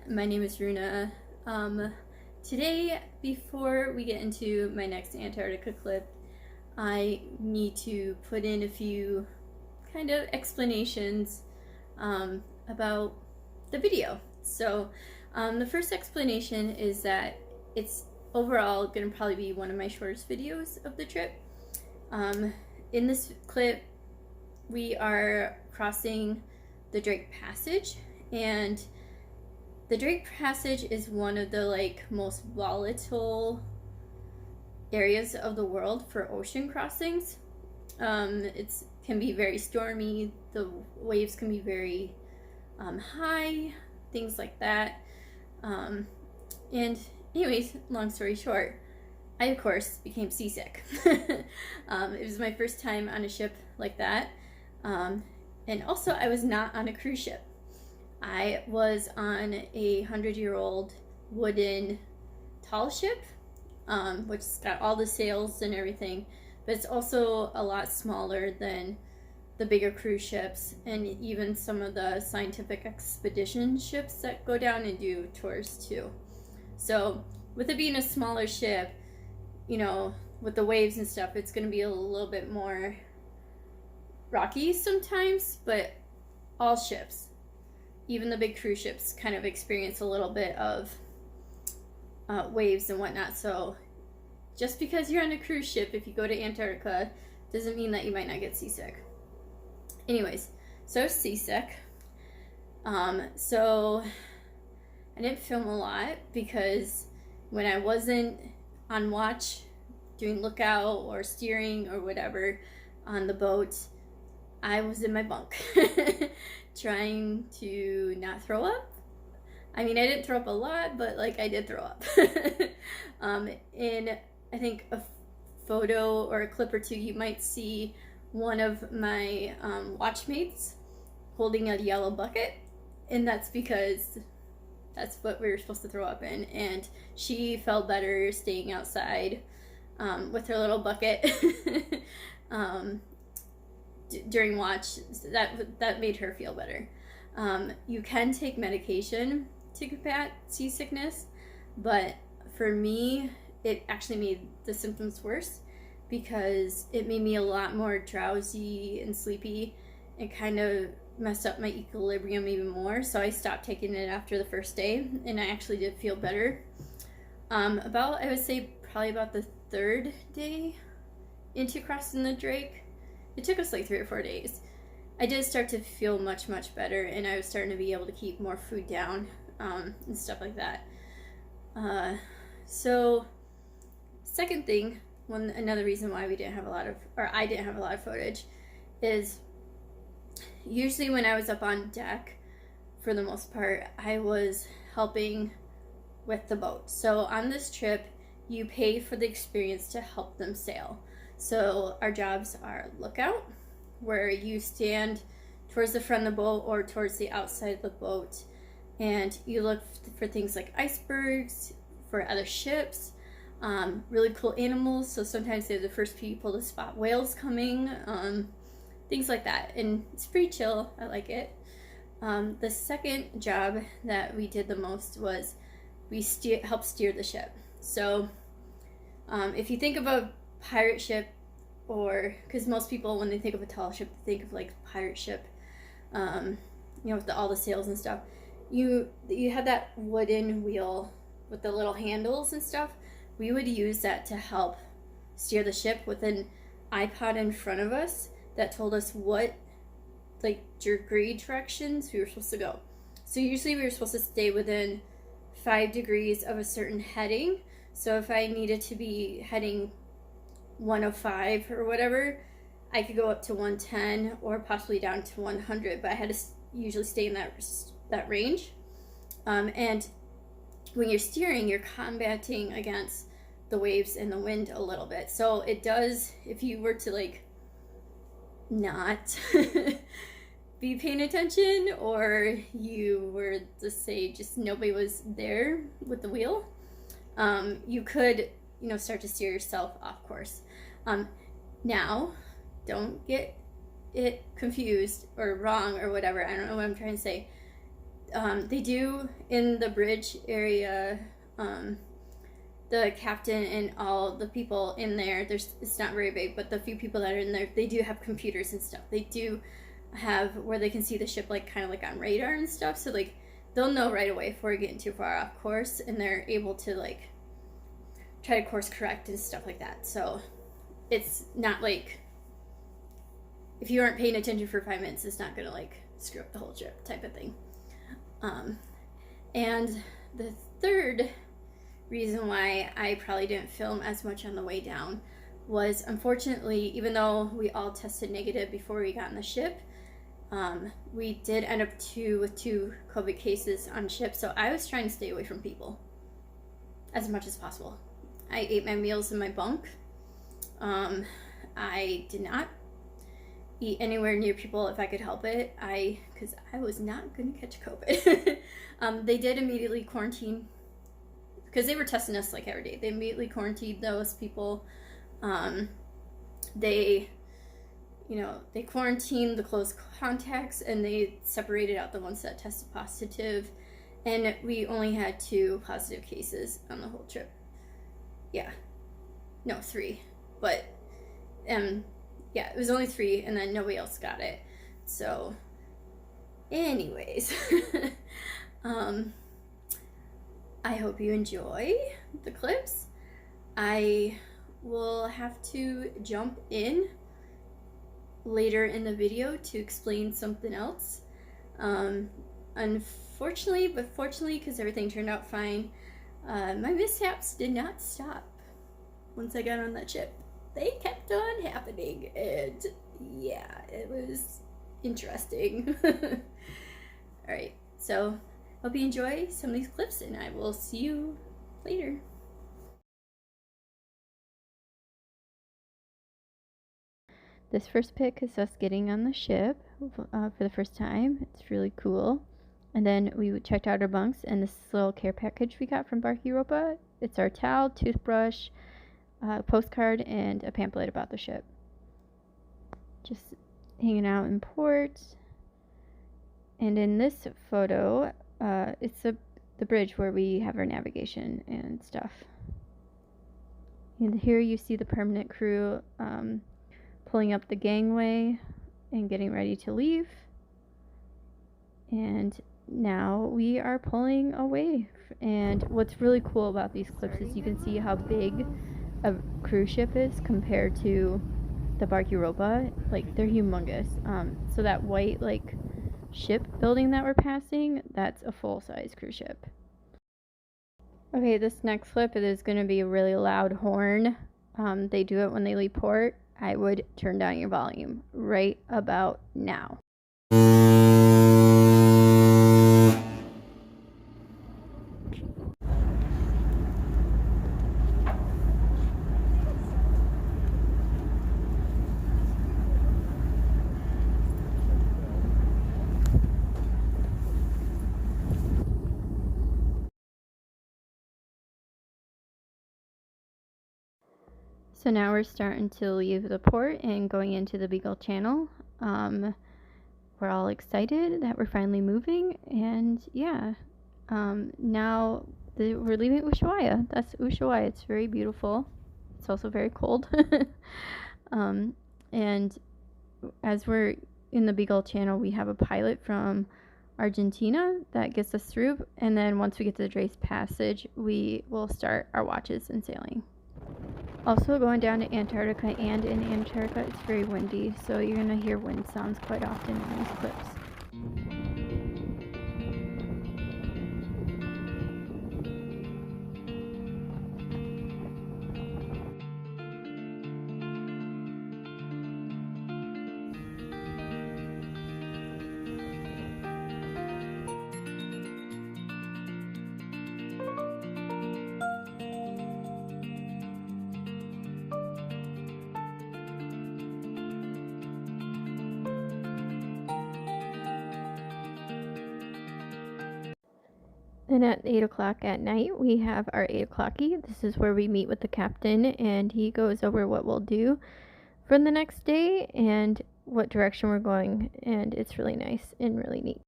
My name is Runa. Today, before we get into my next Antarctica clip, I need to put in a few kind of explanations about the video. So, the first explanation is that it's overall going to probably be one of my shortest videos of the trip. In this clip, we are crossing the Drake Passage, and the Drake Passage is one of the most volatile areas of the world for ocean crossings. It can be very stormy. The waves can be very high, things like that. And anyways, long story short, I of course became seasick. It was my first time on a ship like that, and also I was not on a cruise ship. I was on a 100-year-old wooden tall ship, which's got all the sails and everything, but it's also a lot smaller than the bigger cruise ships and even some of the scientific expedition ships that go down and do tours too. So with it being a smaller ship, with the waves and stuff, it's going to be a little bit more rocky sometimes, but all ships, even the big cruise ships, kind of experience a little bit of waves and whatnot. So just because you're on a cruise ship, if you go to Antarctica, doesn't mean that you might not get seasick. Anyways, so I was seasick. So I didn't film a lot because when I wasn't on watch, doing lookout or steering or whatever on the boat, I was in my bunk trying to not throw up. I mean, I didn't throw up a lot, but I did throw up. In I think a photo or a clip or two, you might see one of my watchmates holding a yellow bucket, and that's because that's what we were supposed to throw up in, and she felt better staying outside with her little bucket during watch. So that made her feel better. You can take medication to combat seasickness, but for me, it actually made the symptoms worse because it made me a lot more drowsy and sleepy. It kind of messed up my equilibrium even more, so I stopped taking it after the first day, and I actually did feel better. I would say probably about the third day into crossing the Drake, it took us 3 or 4 days, I did start to feel much better, and I was starting to be able to keep more food down and stuff like that. So second thing, another reason why I didn't have a lot of footage is usually when I was up on deck, for the most part, I was helping with the boat. So on this trip, you pay for the experience to help them sail. So our jobs are lookout, where you stand towards the front of the boat or towards the outside of the boat, and you look for things like icebergs, for other ships, really cool animals. So sometimes they're the first people to spot whales coming, things like that, and it's pretty chill. I like it. The second job that we did the most was we helped steer the ship. So if you think of a pirate ship, or because most people, when they think of a tall ship, they think of pirate ship, with all the sails and stuff. You had that wooden wheel with the little handles and stuff. We would use that to help steer the ship with an iPod in front of us that told us what degree directions we were supposed to go. So usually we were supposed to stay within 5 degrees of a certain heading. So if I needed to be heading 105 or whatever, I could go up to 110 or possibly down to 100, but I had to usually stay in that range. And when you're steering, you're combating against the waves and the wind a little bit. So it does, if you were to not be paying attention, or you were to say just nobody was there with the wheel, you could start to steer yourself off course. Now, don't get it confused or wrong or whatever. I don't know what I'm trying to say. They do in the bridge area. The captain and all the people in there, it's not very big, but the few people that are in there, they do have computers and stuff. They do have where they can see the ship like kind of like on radar and stuff, so like they'll know right away if we're getting too far off course, and they're able to like try to course correct and stuff like that. So it's not like if you aren't paying attention for 5 minutes, it's not gonna like screw up the whole trip type of thing. And the third reason why I probably didn't film as much on the way down was, unfortunately, even though we all tested negative before we got on the ship, we did end up with two COVID cases on ship. So I was trying to stay away from people as much as possible. I ate my meals in my bunk. I did not eat anywhere near people if I could help it. Because I was not going to catch COVID. They did immediately quarantine, because they were testing us like every day. They immediately quarantined those people. They quarantined the close contacts, and they separated out the ones that tested positive. And we only had 2 positive cases on the whole trip. Yeah. No, 3. But, yeah, it was only 3, and then nobody else got it. So, anyways. I hope you enjoy the clips. I will have to jump in later in the video to explain something else. Unfortunately, but fortunately, because everything turned out fine, my mishaps did not stop once I got on that ship. They kept on happening, and yeah, it was interesting. Alright, so hope you enjoy some of these clips, and I will see you later. This first pic is us getting on the ship for the first time. It's really cool. And then we checked out our bunks, and this little care package we got from Bark Europa. It's our towel, toothbrush, postcard, and a pamphlet about the ship. Just hanging out in port. And in this photo, it's the bridge where we have our navigation and stuff. And here you see the permanent crew pulling up the gangway and getting ready to leave. And now we are pulling away. And what's really cool about these clips is you can see how big a cruise ship is compared to the Bark Europa. Like, they're humongous. So that white like ship building that we're passing, that's a full-size cruise ship. Okay, this next clip, it is going to be a really loud horn. They do it when they leave port. I would turn down your volume right about now. So now we're starting to leave the port and going into the Beagle Channel. We're all excited that we're finally moving, and yeah, now we're leaving Ushuaia. That's Ushuaia. It's very beautiful. It's also very cold. And as we're in the Beagle Channel, we have a pilot from Argentina that gets us through, and then once we get to the Drace Passage, we will start our watches and sailing. Also, going down to Antarctica, and in Antarctica it's very windy, so you're going to hear wind sounds quite often in these clips. Then at 8 o'clock at night, we have our 8 o'clockie. This is where we meet with the captain, and he goes over what we'll do for the next day and what direction we're going, and it's really nice and really neat.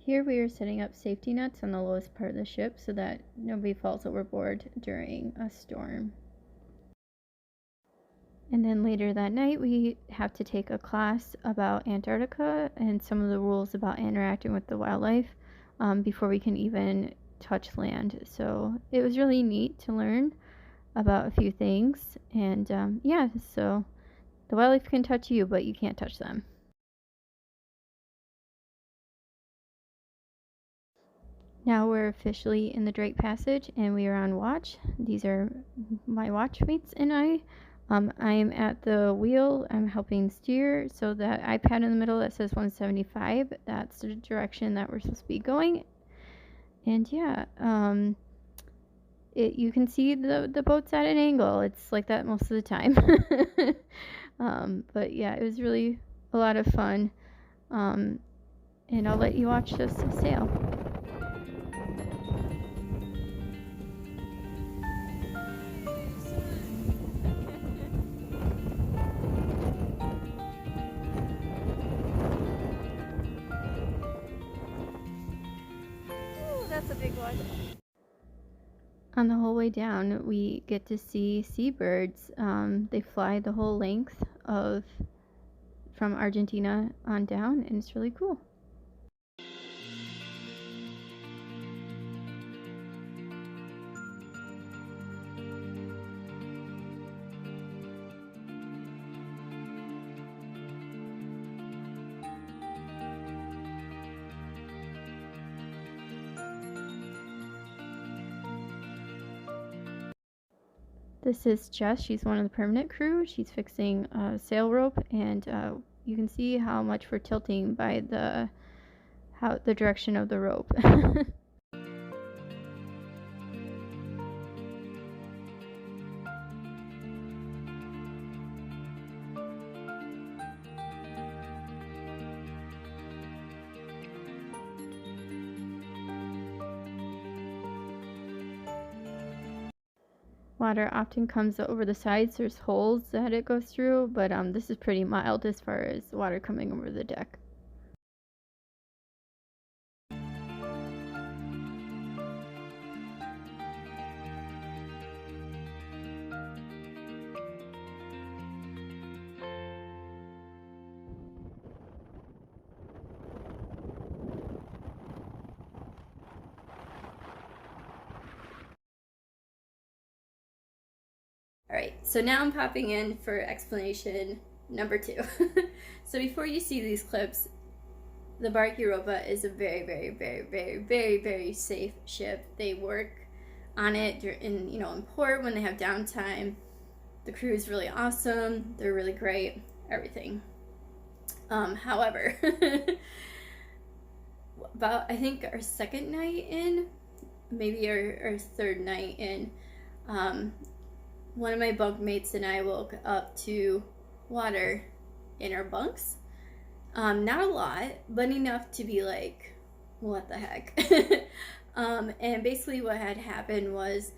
Here we are setting up safety nets on the lowest part of the ship so that nobody falls overboard during a storm. And then later that night we have to take a class about Antarctica and some of the rules about interacting with the wildlife before we can even touch land. So it was really neat to learn about a few things. And yeah, so the wildlife can touch you, but you can't touch them. Now we're officially in the Drake Passage and we are on watch. These are my watchmates and I. I'm at the wheel, I'm helping steer, so that iPad in the middle that says 175, that's the direction that we're supposed to be going. And yeah, you can see the boat's at an angle. It's like that most of the time. But yeah, it was really a lot of fun. And I'll let you watch us sail. That's a big one. On the whole way down, we get to see seabirds. They fly the whole length from Argentina on down, and it's really cool. This is Jess. She's one of the permanent crew. She's fixing a sail rope, and you can see how much we're tilting by the direction of the rope. Water often comes over the sides. There's holes that it goes through, but this is pretty mild as far as water coming over the deck. Alright, so now I'm popping in for explanation number 2. So before you see these clips, the Bark Europa is a very, very, very, very, very, very safe ship. They work on it in port when they have downtime. The crew is really awesome. They're really great. Everything. However, about I think our second night in, maybe our third night in, one of my bunk mates and I woke up to water in our bunks. Not a lot, but enough to be like, what the heck? And basically what had happened was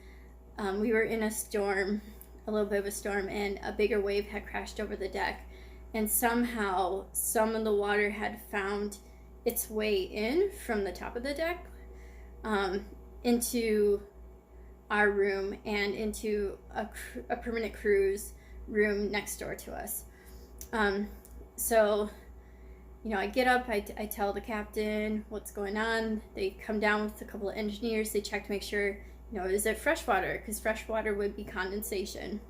we were in a storm, a little bit of a storm, and a bigger wave had crashed over the deck. And somehow some of the water had found its way in from the top of the deck into our room and into a permanent crew's room next door to us. So, I get up, I tell the captain what's going on. They come down with a couple of engineers. They check to make sure, is it fresh water? Because fresh water would be condensation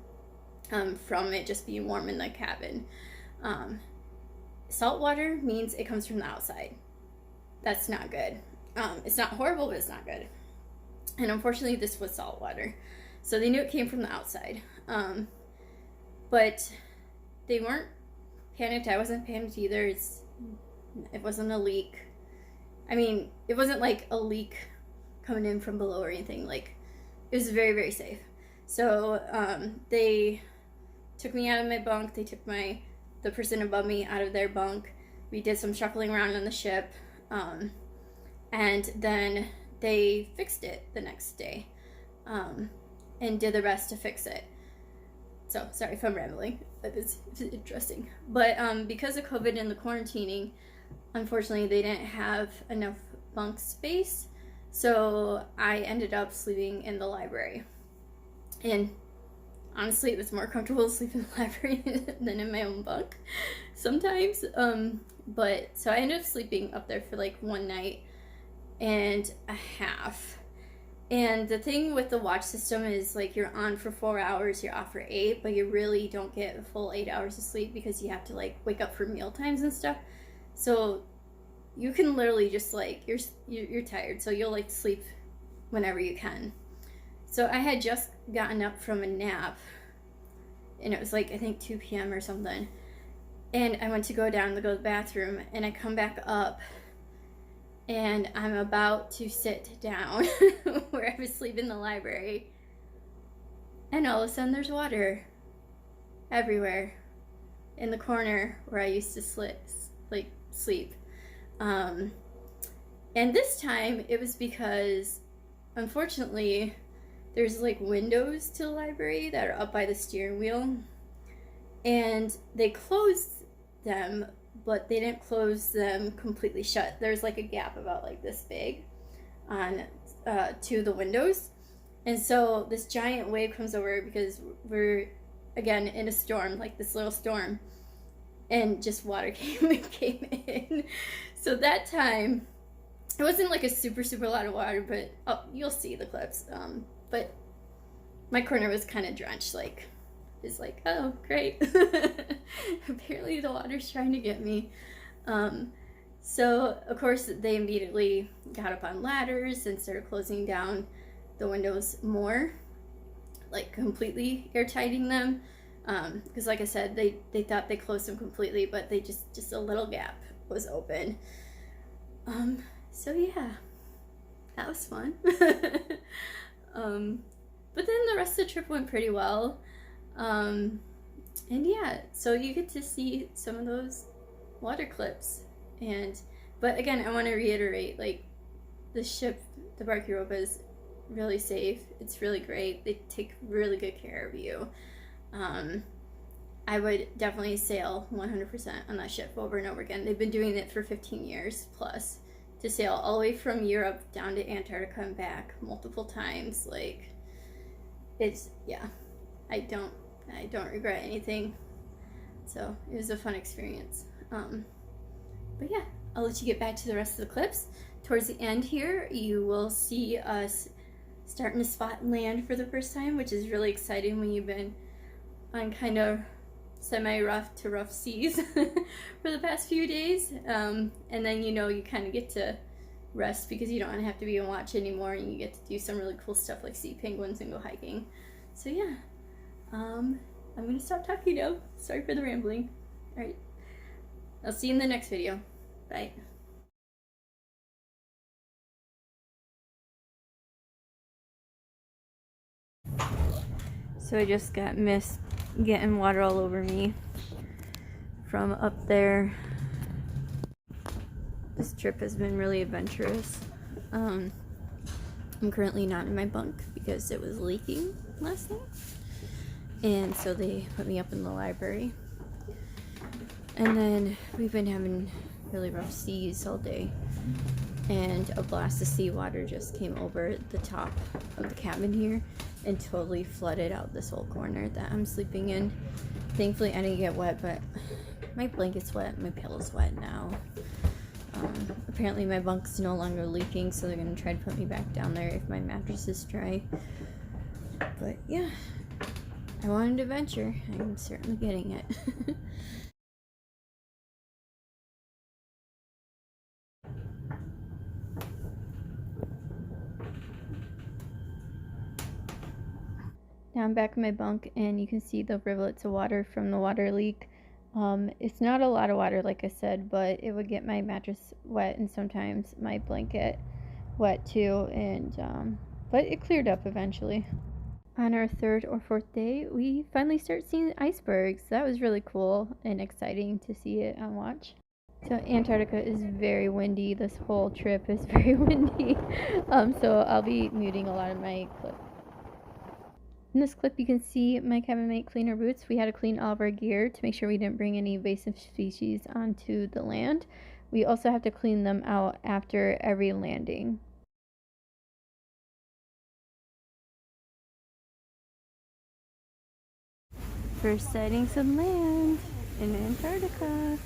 from it just being warm in the cabin. Salt water means it comes from the outside. That's not good. It's not horrible, but it's not good. And unfortunately, this was salt water. So they knew it came from the outside. But they weren't panicked. I wasn't panicked either. It wasn't a leak. I mean, it wasn't like a leak coming in from below or anything. Like, it was very, very safe. So they took me out of my bunk. They took the person above me out of their bunk. We did some shuffling around on the ship. And then they fixed it the next day and did the rest to fix it. So, sorry if I'm rambling, but it's interesting. But because of COVID and the quarantining, unfortunately, they didn't have enough bunk space, so I ended up sleeping in the library. And honestly, it was more comfortable to sleep in the library than in my own bunk sometimes. But so I ended up sleeping up there for like 1 night and a half. And the thing with the watch system is like you're on for 4 hours, you're off for 8, but you really don't get a full 8 hours of sleep because you have to like wake up for meal times and stuff. So you can literally just like you're tired, so you'll like sleep whenever you can. So I had just gotten up from a nap, and it was like I think 2 p.m. or something, and I went to go down to go to the bathroom, and I come back up and I'm about to sit down where I was sleeping in the library, and all of a sudden there's water everywhere in the corner where I used to sleep. And this time it was because, unfortunately, there's like windows to the library that are up by the steering wheel, and they closed them, but they didn't close them completely shut. There's like a gap about like this big on to the windows, and so this giant wave comes over because we're again in a storm, like this little storm, and just water came in. So that time, it wasn't like a super lot of water, but you'll see the clips. But my corner was kind of drenched. Like, it's like, oh great, apparently the water's trying to get me. So of course they immediately got up on ladders and started closing down the windows more, like completely airtighting them. Because like I said, they thought they closed them completely, but they just a little gap was open. So yeah, that was fun. But then the rest of the trip went pretty well. And yeah, so you get to see some of those water clips. But again, I want to reiterate, like, the ship, the Bark Europa, is really safe. It's really great. They take really good care of you. I would definitely sail 100% on that ship over and over again. They've been doing it for 15 years plus, to sail all the way from Europe down to Antarctica and back multiple times. Like, it's, yeah, I don't regret anything. So it was a fun experience. But yeah, I'll let you get back to the rest of the clips. Towards the end here, you will see us starting to spot land for the first time, which is really exciting when you've been on kind of semi-rough to rough seas for the past few days. And then, you know, you kind of get to rest because you don't have to be on watch anymore, and you get to do some really cool stuff like see penguins and go hiking. So yeah, I'm gonna stop talking now. Sorry for the rambling. All right, I'll see you in the next video. Bye. So I just got missed getting water all over me from up there. This trip has been really adventurous. I'm currently not in my bunk because it was leaking last night, and so they put me up in the library. And then we've been having really rough seas all day, and a blast of seawater just came over the top of the cabin here and totally flooded out this whole corner that I'm sleeping in. Thankfully I didn't get wet, but my blanket's wet, my pillow's wet now. Apparently my bunk's no longer leaking, so they're gonna try to put me back down there if my mattress is dry. But yeah, I wanted adventure. I'm certainly getting it. Now I'm back in my bunk, and you can see the rivulets of water from the water leak. It's not a lot of water, like I said, but it would get my mattress wet and sometimes my blanket wet too. And but it cleared up eventually. On our 3rd or 4th day, we finally start seeing icebergs. That was really cool and exciting to see it on watch. So Antarctica is very windy. This whole trip is very windy. So I'll be muting a lot of my clip. In this clip, you can see my cabin mate clean her boots. We had to clean all of our gear to make sure we didn't bring any invasive species onto the land. we also have to clean them out after every landing. First sightings of land in Antarctica.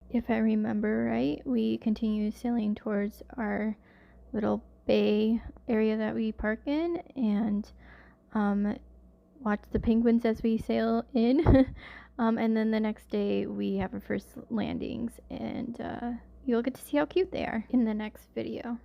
If I remember right, we continue sailing towards our little bay area that we park in, and watch the penguins as we sail in. And then the next day we have our first landings, and you'll get to see how cute they are in the next video.